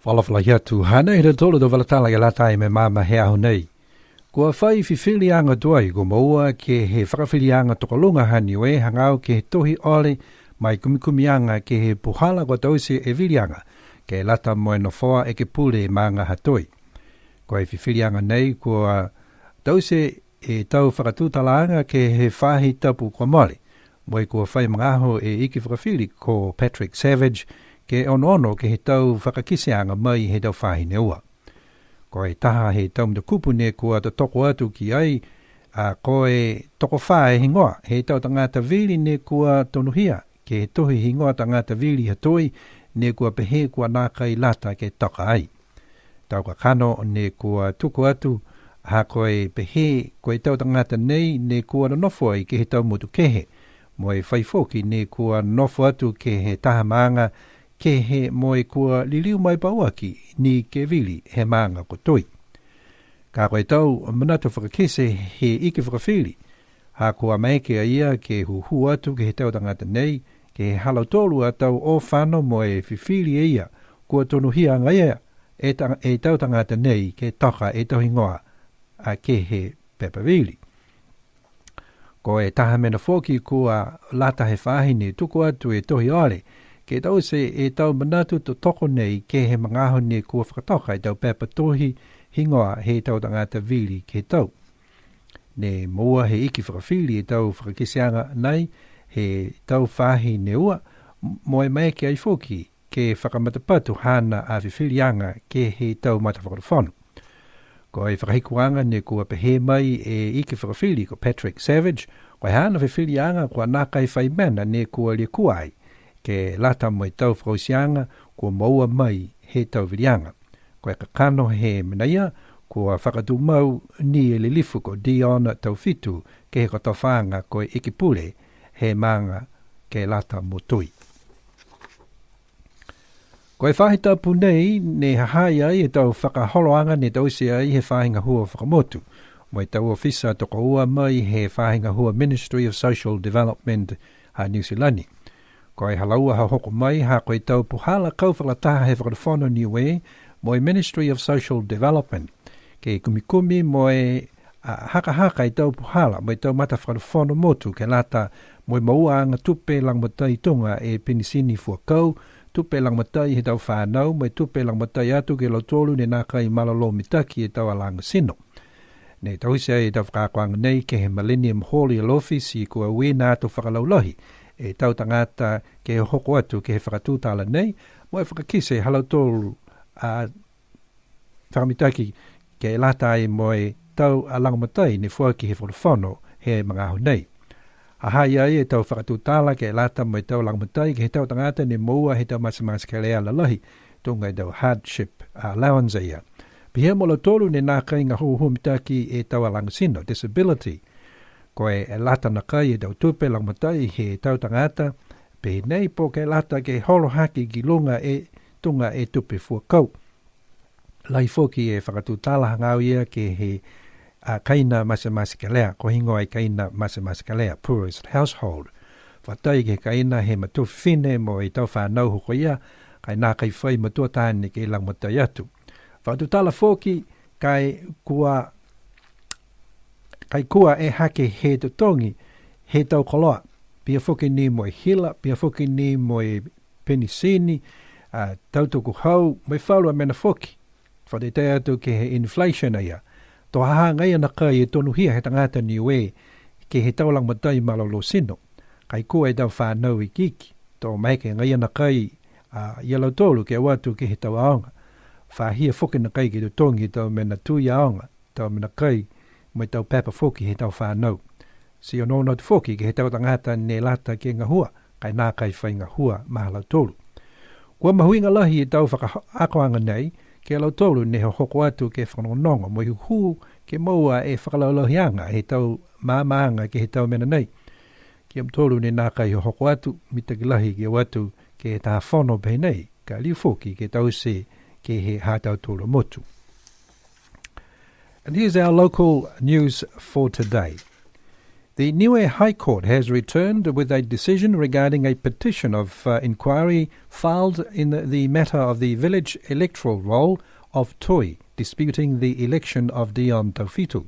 Whalawhala hia tu hana i tolo do valatala i latai me mama hea honei. Kua whai whiwhilianga tuai ko maua ke he whakawhilianga tokalunga haniwe hangau ke he tohi ole mai kumikumianga ke he puhala kwa tausi e vilianga ke lata moe no whoa e ke pule maanga hatoi. Kua e whiwhilianga nei kua tausi e tau whakatutalaanga ke he whahi tapu kwa mole. Moe kua whai mangaho e iki whakawhili ko Patrick Savage ke ono ke he tau whakakisianga mai he tau whahi neua. Ko e taha he tau mta kupu ne kua ta toko atu ki ai, ko e toko whae hingoa, he tau tangata vili ne kua tonuhia, ke he tohi hingoa tangata vili hatoi, ne kua pehe kua nākai lata ke toka ai. Tau ka kano ne kua tuku atu, ha ko e pehe ko e tau tangata nei ne kua nofo ai ke he tau mutu kehe, mo e whaifoki ne kua nofo atu ke he taha maanga, ke he moe kua liliu mai pauaki ni ke vili he maanga kotoi. Ka koe tau manatu whakakese he ike whakawhili, ha kua maike a ia ke huhu atu ke he tau tangata nei, ke he halau tolu a tau o whano moe whiwhili e ia, kua tonuhia ngaia e tau tangata nei ke toka e tau hingoa a ke he pepavili. Ko e taha mena whoki kua lata he whahine tuku atu e tohi ole, ke tau se e tau manatu to toko nei ke he mangaho ne kua whakatoka e tau pepa tohi hingoa he tau tangata vili ke tau. Ne moa he iki whakawhili e tau whakakisianga nei he tau whahi neua moe mai ke ai whoki ke whakamatapatu hana a whiwhilianga ke he tau matawhakatawhanu. Ko e whakahikuanga ne kua pehe mai e iki whakawhili ko Patrick Savage, ko e hana whiwhilianga kua nākai whaimena ne kua lia kuai, ke lata mo i tau whakausianga kua maua mai he tau vilianga. Ko e kakano he menaia kua whakatu mau ni e lilifu ko Dion tau fitu ke he kotawhanga ko e ikipule he manga ke lata mo tui. Ko e whahita punei ne hahai ai e tau whakaholoanga ne tau se ai he whahinga hua whakamotu. Mo i tau ofisa toko ua mai he whahinga hua Ministry of Social Development ha New Zealand. Ko e halaua ha hoko mai ha koe tau puhala kauwhalataha he whakatawhono Niue mo e Ministry of Social Development. Ke kumikumi mo e haka i tau puhala mo e tau mata whakatawhono motu ke lata mo e maua anga tupe langmatai tunga e pinisini fuakau, tupe langmatai he tau whanau, mo e tupe langmatai atu ke lautolu ne nākai malalo mitaki e tau alanga sino. Ne tau se e tau whakakwanga nei ke he Millennium Hall i office i kua wena atu whakalaulahi. E tau tangata ke hoko atu ke he whakatūtala nei, mo e whakakise halau tolu a whakamitaki ke lata e mo e tau alangamatai ne fua ki he whakawhono he mga ahu nei. Ahai ai e tau whakatūtala ke lata mo e tau alangamatai ke he tau tangata ne moua he tau masamasa ke lea lalahi, tunga e tau hardship allowance ia. Pihea mo la tolu ne nākai ngā huhu mitaki e tau alangasino, disability, ko e lata na kai e tau tupe langmatai he tau tangata, pe nei po ke lata ke holo haki ki lunga e tunga e tupe fuakau. Lai foki e whakatūtala hangau ia ke he kaina masamasa kalea, ko hingo ai kaina masamasa kalea, poorest household. Whatai ke kaina he matuwhine mo i tau whanau huko ia, kai nā kai whai matuatane ke langmatai atu. Whakatūtala foki kai kua e hake he tutongi, he tau koloa. Pia whuki ni mo e hila, pia whuki ni mo e penisini, tautuku hau, mai whaulua mena whuki. Whate atu ke he inflation aia. Tō haha ngai ana kai e tonu hia he tangata Niue ke he tau langmatai malolo sino. Kai kua e tau whanau i kiki. Tō maike ngai ana kai ialau tolu ke watu ke he tau aonga. Whahia whuki na kai ki tutongi tau mena tui aonga. Tau mena kai mai tau pepa whoki he tau whanau. Si ono no tu whoki ke he tau tangata ne lata ke ngahua, kai nā kai whai ngahua mahalau tolu. Kua mahuinga lahi e tau whakaakoanga nei, ke lau tolu ne ho hoko atu ke whanongononga, mo hu ke maua e whakalaulohianga he tau māmaanga ke he tau mena nei. Ke am tolu ne nā kai ho hoko atu, mitakilahi ke watu ke he taha whono pei nei, ka liu whoki ke tau se ke he hātau tolu motu. And here's our local news for today. The Niue High Court has returned with a decision regarding a petition of inquiry filed in the matter of the village electoral roll of Toi, disputing the election of Dion Taufitu.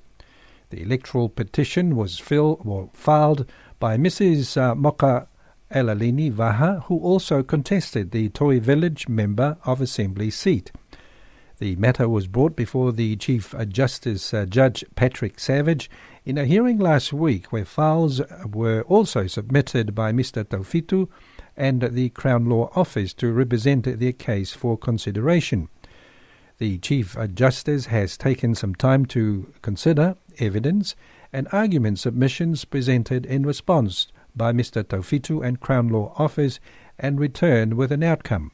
The electoral petition was filed by Mrs. Moka Elalini Vaha, who also contested the Toi village member of Assembly seat. The matter was brought before the Chief Justice Judge Patrick Savage in a hearing last week, where files were also submitted by Mr. Taufitu and the Crown Law Office to represent their case for consideration. The Chief Justice has taken some time to consider evidence and argument submissions presented in response by Mr. Taufitu and Crown Law Office and returned with an outcome.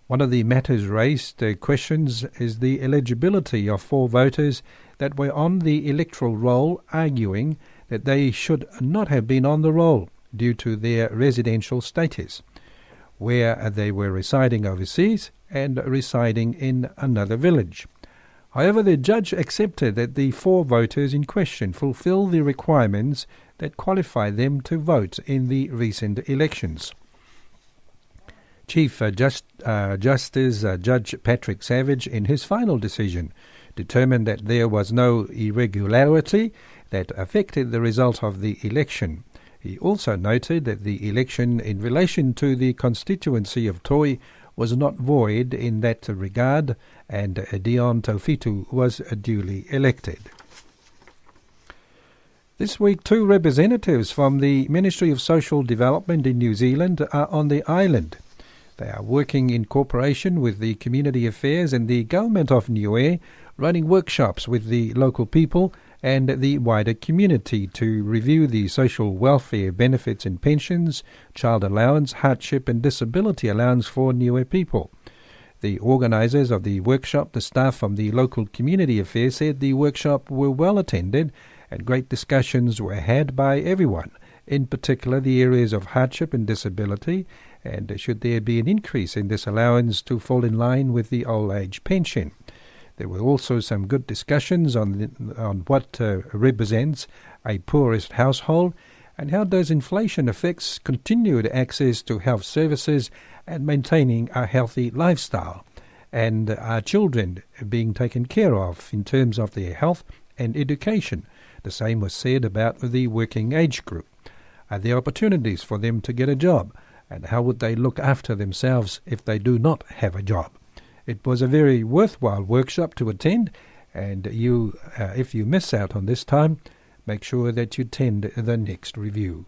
One of the matters raised questions is the eligibility of 4 voters that were on the electoral roll, arguing that they should not have been on the roll due to their residential status, where they were residing overseas and residing in another village. However, the judge accepted that the 4 voters in question fulfill the requirements that qualify them to vote in the recent elections. Chief Justice Judge Patrick Savage, in his final decision, determined that there was no irregularity that affected the result of the election. He also noted that the election in relation to the constituency of Toi was not void in that regard, and Dion Taufitu was duly elected. This week, 2 representatives from the Ministry of Social Development in New Zealand are on the island. They are working in cooperation with the Community Affairs and the Government of Niue, running workshops with the local people and the wider community to review the social welfare benefits and pensions, child allowance, hardship and disability allowance for Niue people. The organisers of the workshop, the staff from the local Community Affairs, said the workshop were well attended and great discussions were had by everyone, in particular the areas of hardship and disability, and should there be an increase in this allowance to fall in line with the old age pension. There were also some good discussions on what represents a poorest household and how does inflation affects continued access to health services and maintaining a healthy lifestyle, and our children being taken care of in terms of their health and education. The same was said about the working age group. Are there opportunities for them to get a job? And how would they look after themselves if they do not have a job? It was a very worthwhile workshop to attend, and if you miss out on this time, make sure that you attend the next review.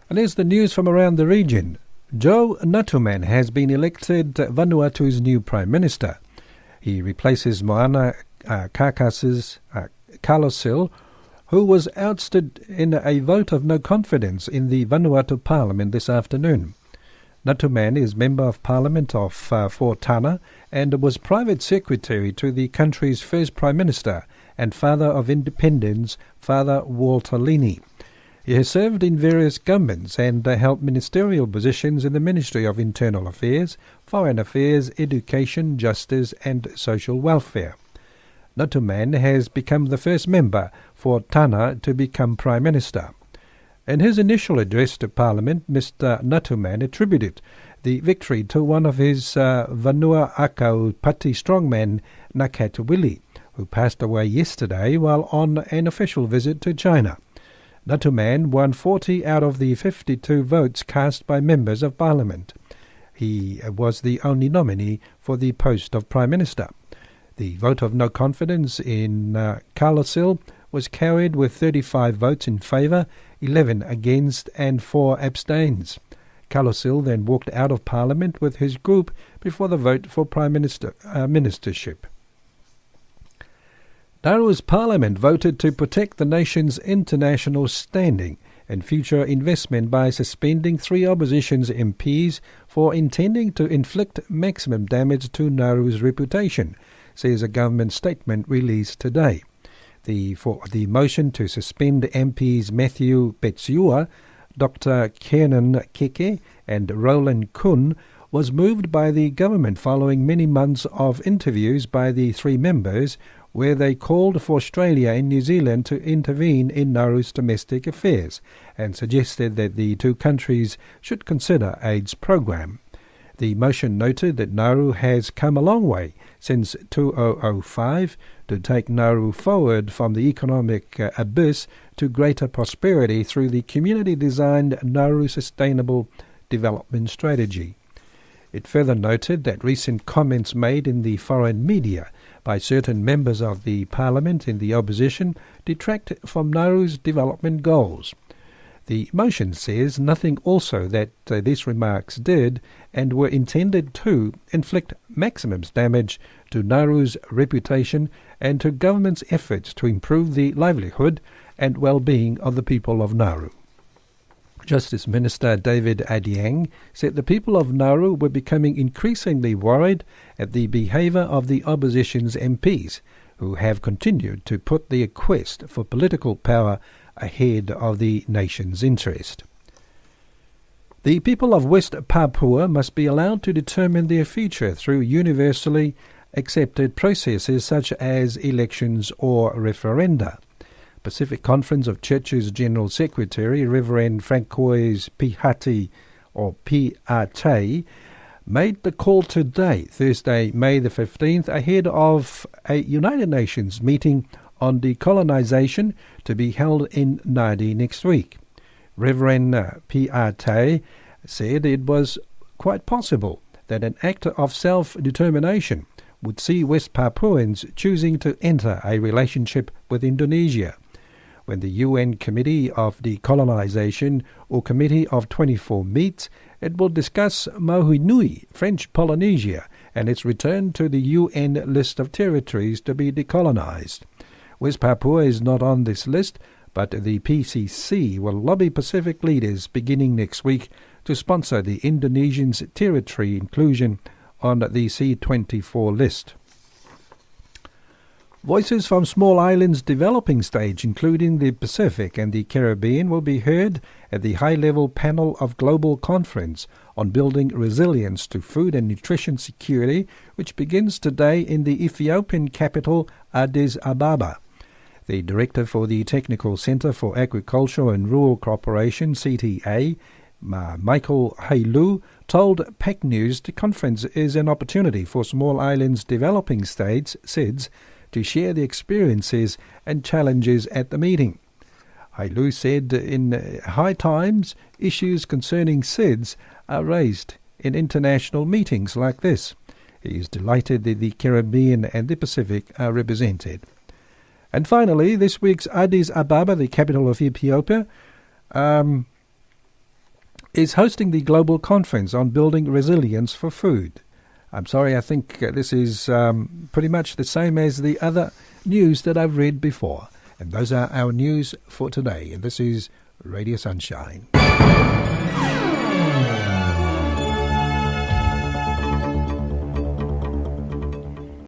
And there's the news from around the region. Joe Natuman has been elected Vanuatu's new Prime Minister. He replaces Moana Kakas's Kalosil, who was ousted in a vote of no confidence in the Vanuatu Parliament this afternoon. Natuman is Member of Parliament for Tana and was Private Secretary to the country's first Prime Minister and Father of Independence, Father Walter Lini. He has served in various governments and held ministerial positions in the Ministry of Internal Affairs, Foreign Affairs, Education, Justice and Social Welfare. Natuman has become the first member for Tana to become Prime Minister. In his initial address to Parliament, Mr. Natuman attributed the victory to one of his Vanua Akau Party strongmen, Nakatu Willi, who passed away yesterday while on an official visit to China. Natuman won 40 out of the 52 votes cast by members of Parliament. He was the only nominee for the post of Prime Minister. The vote of no confidence in Kalosil was carried with 35 votes in favour, 11 against and 4 abstains. Kalosil then walked out of Parliament with his group before the vote for Prime Ministership. Nauru's Parliament voted to protect the nation's international standing and future investment by suspending 3 opposition's MPs for intending to inflict maximum damage to Nauru's reputation, says a government statement released today. For the motion to suspend MPs Matthew Betsiua, Dr. Kenan Keke and Roland Kun was moved by the government following many months of interviews by the three members where they called for Australia and New Zealand to intervene in Nauru's domestic affairs and suggested that the two countries should consider aid's program. The motion noted that Nauru has come a long way since 2005 to take Nauru forward from the economic abyss to greater prosperity through the community-designed Nauru Sustainable Development Strategy. It further noted that recent comments made in the foreign media by certain members of the parliament in the opposition detract from Nauru's development goals. The motion says nothing also that these remarks did and were intended to inflict maximum damage to Nauru's reputation and to government's efforts to improve the livelihood and well-being of the people of Nauru. Justice Minister David Adiang said the people of Nauru were becoming increasingly worried at the behaviour of the opposition's MPs, who have continued to put the quest for political power ahead of the nation's interest. The people of West Papua must be allowed to determine their future through universally accepted processes such as elections or referenda. Pacific Conference of Churches General Secretary Reverend Francois Pihati or Piate made the call today, Thursday, May the 15th, ahead of a United Nations meeting on decolonisation to be held in Nadi next week. Reverend Piate said it was quite possible that an act of self-determination would see West Papuans choosing to enter a relationship with Indonesia. When the UN Committee of Decolonisation or Committee of 24 meets, it will discuss Mohinui, French Polynesia, and its return to the UN list of territories to be decolonised. West Papua is not on this list, but the PCC will lobby Pacific leaders beginning next week to sponsor the Indonesians' territory inclusion on the C24 list. Voices from small islands developing stage, including the Pacific and the Caribbean, will be heard at the high-level panel of Global Conference on Building Resilience to Food and Nutrition Security, which begins today in the Ethiopian capital Addis Ababa. The director for the Technical Centre for Agriculture and Rural Cooperation, CTA, Michael Hailu, told PAC News the conference is an opportunity for small islands developing states, SIDS, to share the experiences and challenges at the meeting. Hailu said in high times, issues concerning SIDS are raised in international meetings like this. He is delighted that the Caribbean and the Pacific are represented. And finally, this week's Addis Ababa, the capital of Ethiopia, is hosting the Global Conference on Building Resilience for Food. I'm sorry, I think this is pretty much the same as the other news that I've read before. And those are our news for today. And this is Radio Sunshine.